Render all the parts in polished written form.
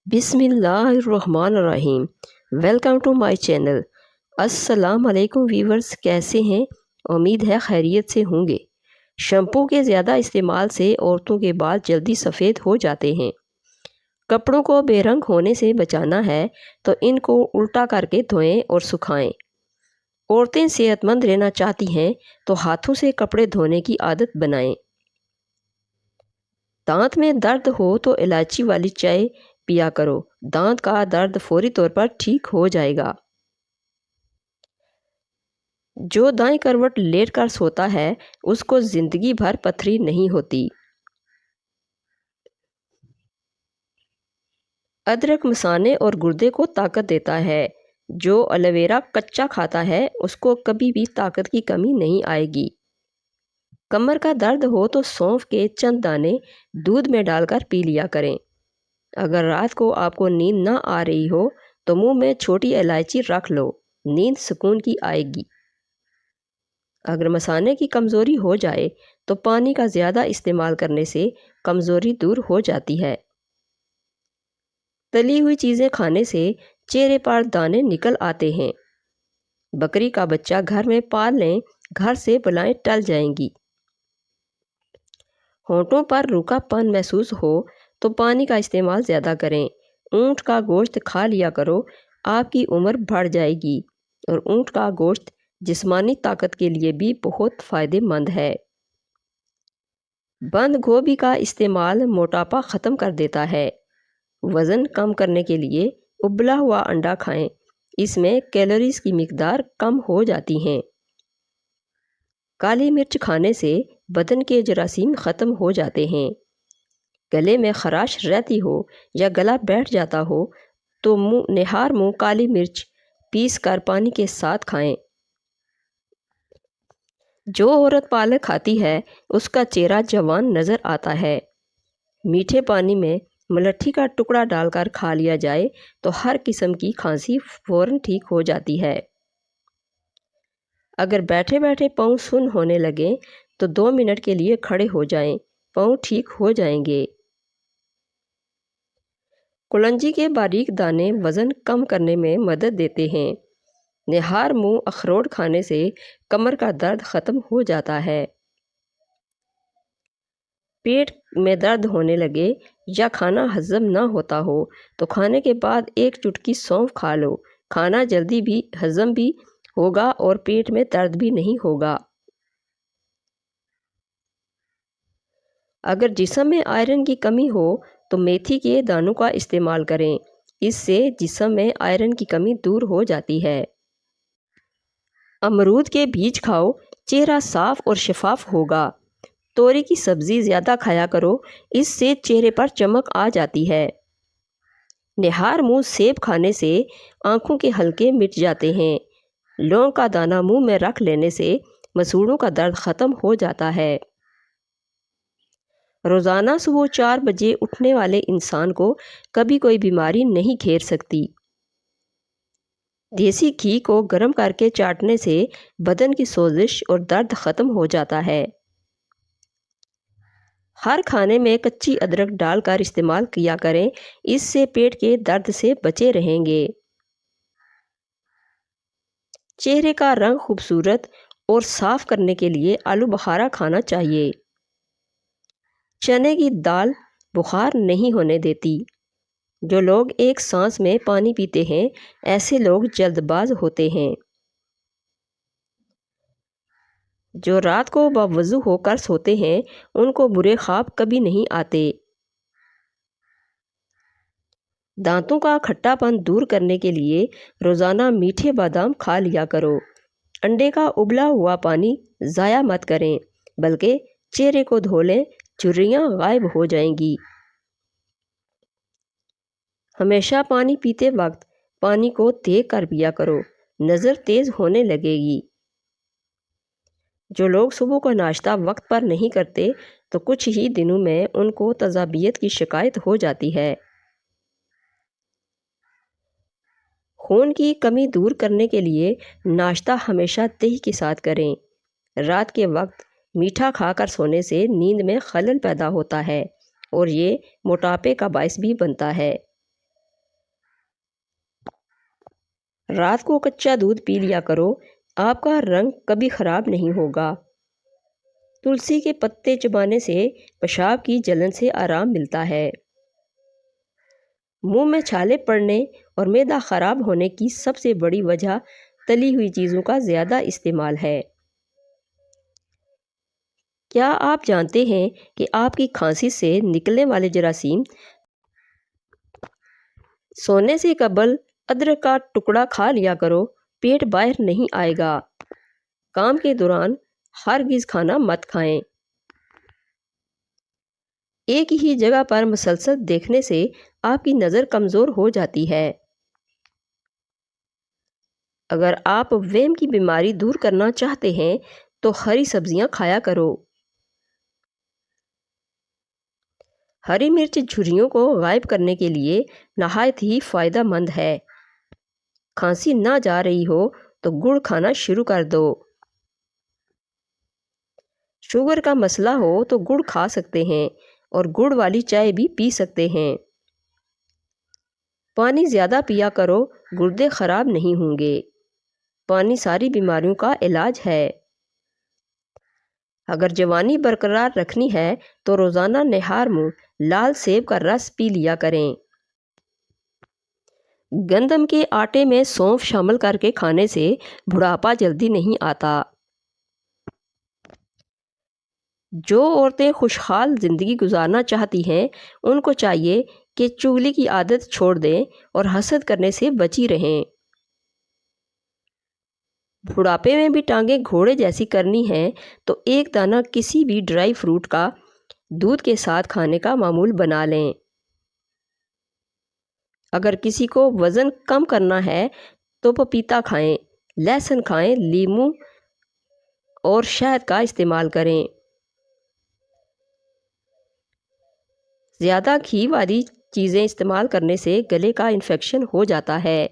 بسم اللہ الرحمن الرحیم۔ Welcome to my channel. السلام علیکم ویورز، کیسے ہیں؟ امید ہے خیریت سے ہوں گے۔ شیمپو کے زیادہ استعمال سے عورتوں کے بال جلدی سفید ہو جاتے ہیں۔ کپڑوں کو بے رنگ ہونے سے بچانا ہے تو ان کو الٹا کر کے دھوئیں اور سکھائیں۔ عورتیں صحت مند رہنا چاہتی ہیں تو ہاتھوں سے کپڑے دھونے کی عادت بنائیں۔ دانت میں درد ہو تو الائچی والی چائے پیا کرو، دانت کا درد فوری طور پر ٹھیک ہو جائے گا۔ جو دائیں کروٹ لیٹ کر سوتا ہے اس کو زندگی بھر پتھری نہیں ہوتی۔ ادرک مثانے اور گردے کو طاقت دیتا ہے۔ جو الویرا کچا کھاتا ہے اس کو کبھی بھی طاقت کی کمی نہیں آئے گی۔ کمر کا درد ہو تو سونف کے چند دانے دودھ میں ڈال کر پی لیا کریں۔ اگر رات کو آپ کو نیند نہ آ رہی ہو تو منہ میں چھوٹی الائچی رکھ لو، نیند سکون کی آئے گی۔ اگر مثانے کی کمزوری ہو جائے تو پانی کا زیادہ استعمال کرنے سے کمزوری دور ہو جاتی ہے۔ تلی ہوئی چیزیں کھانے سے چہرے پر دانے نکل آتے ہیں۔ بکری کا بچہ گھر میں پال لیں، گھر سے بلائیں ٹل جائیں گی۔ ہونٹوں پر روکھا پن محسوس ہو تو پانی کا استعمال زیادہ کریں۔ اونٹ کا گوشت کھا لیا کرو، آپ کی عمر بڑھ جائے گی، اور اونٹ کا گوشت جسمانی طاقت کے لیے بھی بہت فائدہ مند ہے۔ بند گوبھی کا استعمال موٹاپا ختم کر دیتا ہے۔ وزن کم کرنے کے لیے ابلا ہوا انڈا کھائیں، اس میں کیلوریز کی مقدار کم ہو جاتی ہیں۔ کالی مرچ کھانے سے بدن کے جراثیم ختم ہو جاتے ہیں۔ گلے میں خراش رہتی ہو یا گلا بیٹھ جاتا ہو تو نہار منہ کالی مرچ پیس کر پانی کے ساتھ کھائیں۔ جو عورت پالک کھاتی ہے اس کا چہرہ جوان نظر آتا ہے۔ میٹھے پانی میں ملٹھی کا ٹکڑا ڈال کر کھا لیا جائے تو ہر قسم کی کھانسی فوراً ٹھیک ہو جاتی ہے۔ اگر بیٹھے بیٹھے پاؤں سن ہونے لگیں تو 2 منٹ کے لیے کھڑے ہو جائیں، پاؤں ٹھیک ہو جائیں گے۔ کلونجی کے باریک دانے وزن کم کرنے میں مدد دیتے ہیں۔ نہار منہ اخروٹ کھانے سے کمر کا درد ختم ہو جاتا ہے۔ پیٹ میں درد ہونے لگے یا کھانا ہضم نہ ہوتا ہو تو کھانے کے بعد 1 چٹکی سونف کھا لو، کھانا جلدی بھی ہضم بھی ہوگا اور پیٹ میں درد بھی نہیں ہوگا۔ اگر جسم میں آئرن کی کمی ہو تو میتھی کے دانوں کا استعمال کریں، اس سے جسم میں آئرن کی کمی دور ہو جاتی ہے۔ امرود کے بیج کھاؤ، چہرہ صاف اور شفاف ہوگا۔ توری کی سبزی زیادہ کھایا کرو، اس سے چہرے پر چمک آ جاتی ہے۔ نہار منہ سیب کھانے سے آنکھوں کے حلقے مٹ جاتے ہیں۔ لونگ کا دانہ منہ میں رکھ لینے سے مسوڑھوں کا درد ختم ہو جاتا ہے۔ روزانہ صبح 4 بجے اٹھنے والے انسان کو کبھی کوئی بیماری نہیں گھیر سکتی۔ دیسی گھی کو گرم کر کے چاٹنے سے بدن کی سوزش اور درد ختم ہو جاتا ہے۔ ہر کھانے میں کچی ادرک ڈال کر استعمال کیا کریں، اس سے پیٹ کے درد سے بچے رہیں گے۔ چہرے کا رنگ خوبصورت اور صاف کرنے کے لیے آلو بخارا کھانا چاہیے۔ چنے کی دال بخار نہیں ہونے دیتی۔ جو لوگ ایک سانس میں پانی پیتے ہیں ایسے لوگ جلد باز ہوتے ہیں۔ جو رات کو باوضو ہو کر سوتے ہیں ان کو برے خواب کبھی نہیں آتے۔ دانتوں کا کھٹا پن دور کرنے کے لیے روزانہ میٹھے بادام کھا لیا کرو۔ انڈے کا ابلا ہوا پانی ضائع مت کریں، بلکہ چہرے کو دھو لیں، جھریاں غائب ہو جائیں گی۔ ہمیشہ پانی پیتے وقت پانی کو دیکھ کر پیا کرو، نظر تیز ہونے لگے گی۔ جو لوگ صبح کا ناشتہ وقت پر نہیں کرتے تو کچھ ہی دنوں میں ان کو تذابیت کی شکایت ہو جاتی ہے۔ خون کی کمی دور کرنے کے لیے ناشتہ ہمیشہ دہی کے ساتھ کریں۔ رات کے وقت میٹھا کھا کر سونے سے نیند میں خلل پیدا ہوتا ہے اور یہ موٹاپے کا باعث بھی بنتا ہے۔ رات کو کچا دودھ پی لیا کرو، آپ کا رنگ کبھی خراب نہیں ہوگا۔ تلسی کے پتے چبانے سے پیشاب کی جلن سے آرام ملتا ہے۔ منہ میں چھالے پڑنے اور معدہ خراب ہونے کی سب سے بڑی وجہ تلی ہوئی چیزوں کا زیادہ استعمال ہے۔ کیا آپ جانتے ہیں کہ آپ کی کھانسی سے نکلنے والے جراثیم؟ سونے سے قبل ادرک کا ٹکڑا کھا لیا کرو، پیٹ باہر نہیں آئے گا۔ کام کے دوران ہرگز کھانا مت کھائیں۔ ایک ہی جگہ پر مسلسل دیکھنے سے آپ کی نظر کمزور ہو جاتی ہے۔ اگر آپ وہم کی بیماری دور کرنا چاہتے ہیں تو ہری سبزیاں کھایا کرو۔ ہری مرچ جھریوں کو غائب کرنے کے لیے نہایت ہی فائدہ مند ہے۔ کھانسی نہ جا رہی ہو تو گڑ کھانا شروع کر دو۔ شوگر کا مسئلہ ہو تو گڑ کھا سکتے ہیں اور گڑ والی چائے بھی پی سکتے ہیں۔ پانی زیادہ پیا کرو، گردے خراب نہیں ہوں گے۔ پانی ساری بیماریوں کا علاج ہے۔ اگر جوانی برقرار رکھنی ہے تو روزانہ نہار منہ لال سیب کا رس پی لیا کریں۔ گندم کے آٹے میں سونف شامل کر کے کھانے سے بڑھاپا جلدی نہیں آتا۔ جو عورتیں خوشحال زندگی گزارنا چاہتی ہیں ان کو چاہیے کہ چغلی کی عادت چھوڑ دیں اور حسد کرنے سے بچی رہیں۔ بڑھاپے میں بھی ٹانگیں گھوڑے جیسی کرنی ہیں تو ایک دانہ کسی بھی ڈرائی فروٹ کا دودھ کے ساتھ کھانے کا معمول بنا لیں۔ اگر کسی کو وزن کم کرنا ہے تو پپیتا کھائیں، لہسن کھائیں، لیموں اور شہد کا استعمال کریں۔ زیادہ گھی والی چیزیں استعمال کرنے سے گلے کا انفیکشن ہو جاتا ہے۔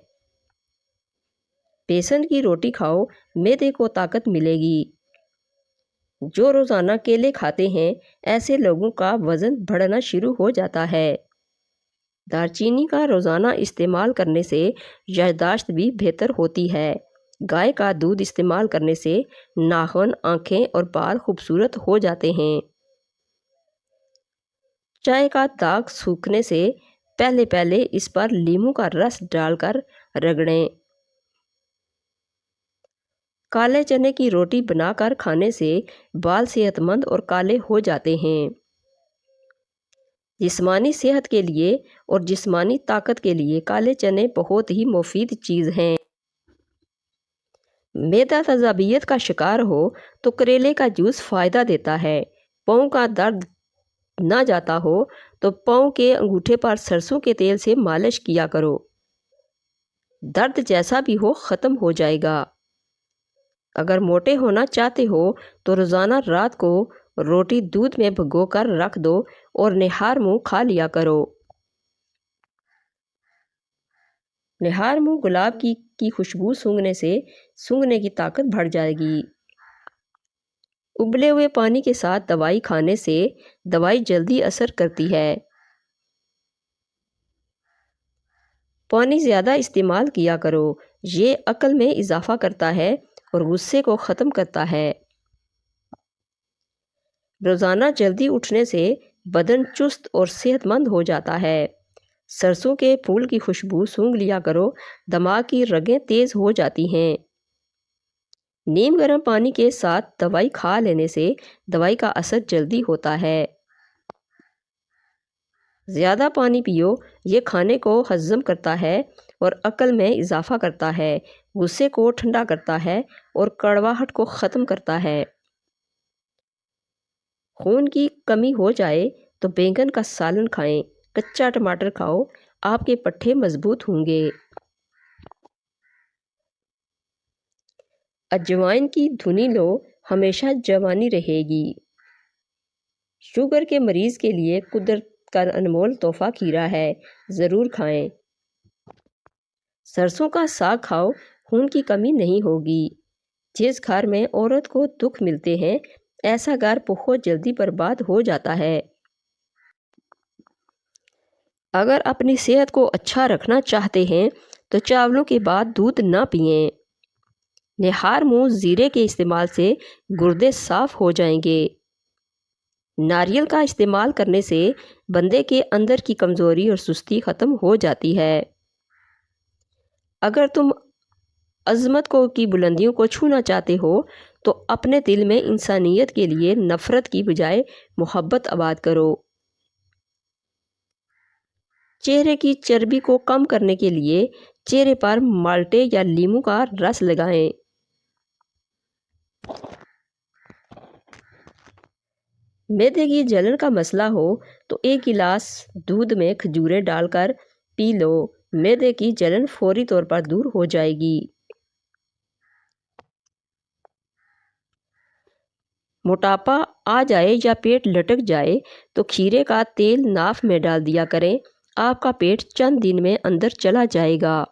بیسن کی روٹی کھاؤ، معدے کو طاقت ملے گی۔ جو روزانہ کیلے کھاتے ہیں ایسے لوگوں کا وزن بڑھنا شروع ہو جاتا ہے۔ دارچینی کا روزانہ استعمال کرنے سے یادداشت بھی بہتر ہوتی ہے۔ گائے کا دودھ استعمال کرنے سے ناخن، آنکھیں اور بال خوبصورت ہو جاتے ہیں۔ چائے کا داغ سوکھنے سے پہلے اس پر لیموں کا رس ڈال کر رگڑیں۔ کالے چنے کی روٹی بنا کر کھانے سے بال صحت مند اور کالے ہو جاتے ہیں۔ جسمانی صحت کے لیے اور جسمانی طاقت کے لیے کالے چنے بہت ہی مفید چیز ہیں۔ معدہ تذابیت کا شکار ہو تو کریلے کا جوس فائدہ دیتا ہے۔ پاؤں کا درد نہ جاتا ہو تو پاؤں کے انگوٹھے پر سرسوں کے تیل سے مالش کیا کرو۔ درد جیسا بھی ہو ختم ہو جائے گا۔ اگر موٹے ہونا چاہتے ہو تو روزانہ رات کو روٹی دودھ میں بھگو کر رکھ دو اور نہار منہ کھا لیا کرو۔ نہار منہ گلاب کی خوشبو سونگھنے کی طاقت بڑھ جائے گی۔ ابلے ہوئے پانی کے ساتھ دوائی کھانے سے دوائی جلدی اثر کرتی ہے۔ پانی زیادہ استعمال کیا کرو، یہ عقل میں اضافہ کرتا ہے اور غصے کو ختم کرتا ہے۔ روزانہ جلدی اٹھنے سے بدن چست اور صحت مند ہو جاتا ہے۔ سرسوں کے پھول کی خوشبو سونگھ لیا کرو، دماغ کی رگیں تیز ہو جاتی ہیں۔ نیم گرم پانی کے ساتھ دوائی کھا لینے سے دوائی کا اثر جلدی ہوتا ہے۔ زیادہ پانی پیو، یہ کھانے کو ہضم کرتا ہے اور عقل میں اضافہ کرتا ہے، غصے کو ٹھنڈا کرتا ہے اور کڑواہٹ کو ختم کرتا ہے۔ خون کی کمی ہو جائے تو بینگن کا سالن کھائیں، کچا ٹماٹر کھاؤ، آپ کے پٹھے مضبوط ہوں گے۔ اجوائن کی دھنی لو، ہمیشہ جوانی رہے گی۔ شوگر کے مریض کے لیے قدرت کا انمول تحفہ کھیرا ہے، ضرور کھائیں۔ سرسوں کا ساگ کھاؤ، خون کی کمی نہیں ہوگی۔ جس گھر میں عورت کو دکھ ملتے ہیں ایسا گھر بہت جلدی برباد ہو جاتا ہے۔ اگر اپنی صحت کو اچھا رکھنا چاہتے ہیں تو چاولوں کے بعد دودھ نہ پئیں۔ نہار منہ زیرے کے استعمال سے گردے صاف ہو جائیں گے۔ ناریل کا استعمال کرنے سے بندے کے اندر کی کمزوری اور سستی ختم ہو جاتی ہے۔ اگر تم عظمت کی بلندیوں کو چھونا چاہتے ہو تو اپنے دل میں انسانیت کے لیے نفرت کی بجائے محبت آباد کرو۔ چہرے کی چربی کو کم کرنے کے لیے چہرے پر مالٹے یا لیموں کا رس لگائیں۔ معدے کی جلن کا مسئلہ ہو تو 1 گلاس دودھ میں کھجوریں ڈال کر پی لو، معدے کی جلن فوری طور پر دور ہو جائے گی۔ موٹاپا آ جائے یا پیٹ لٹک جائے تو کھیرے کا تیل ناف میں ڈال دیا کریں، آپ کا پیٹ چند دن میں اندر چلا جائے گا۔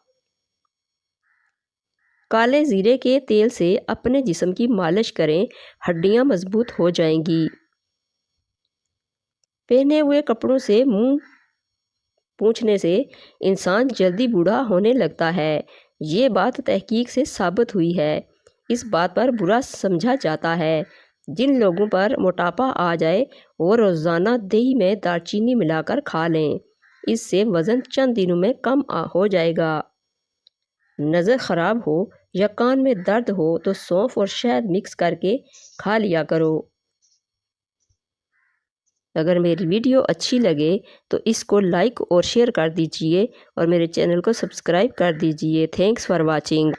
کالے زیرے کے تیل سے اپنے جسم کی مالش کریں، ہڈیاں مضبوط ہو جائیں گی۔ پہنے ہوئے کپڑوں سے منہ پوچھنے سے انسان جلدی بوڑھا ہونے لگتا ہے۔ یہ بات تحقیق سے ثابت ہوئی ہے۔ اس بات پر برا سمجھا جاتا ہے۔ جن لوگوں پر موٹاپا آ جائے وہ روزانہ دہی میں دار چینی ملا کر کھا لیں، اس سے وزن چند دنوں میں کم ہو جائے گا۔ نظر خراب ہو یا کان میں درد ہو تو سونف اور شہد مکس کر کے کھا لیا کرو۔ اگر میری ویڈیو اچھی لگے تو اس کو لائک اور شیئر کر دیجئے اور میرے چینل کو سبسکرائب کر دیجئے۔ Thanks for watching.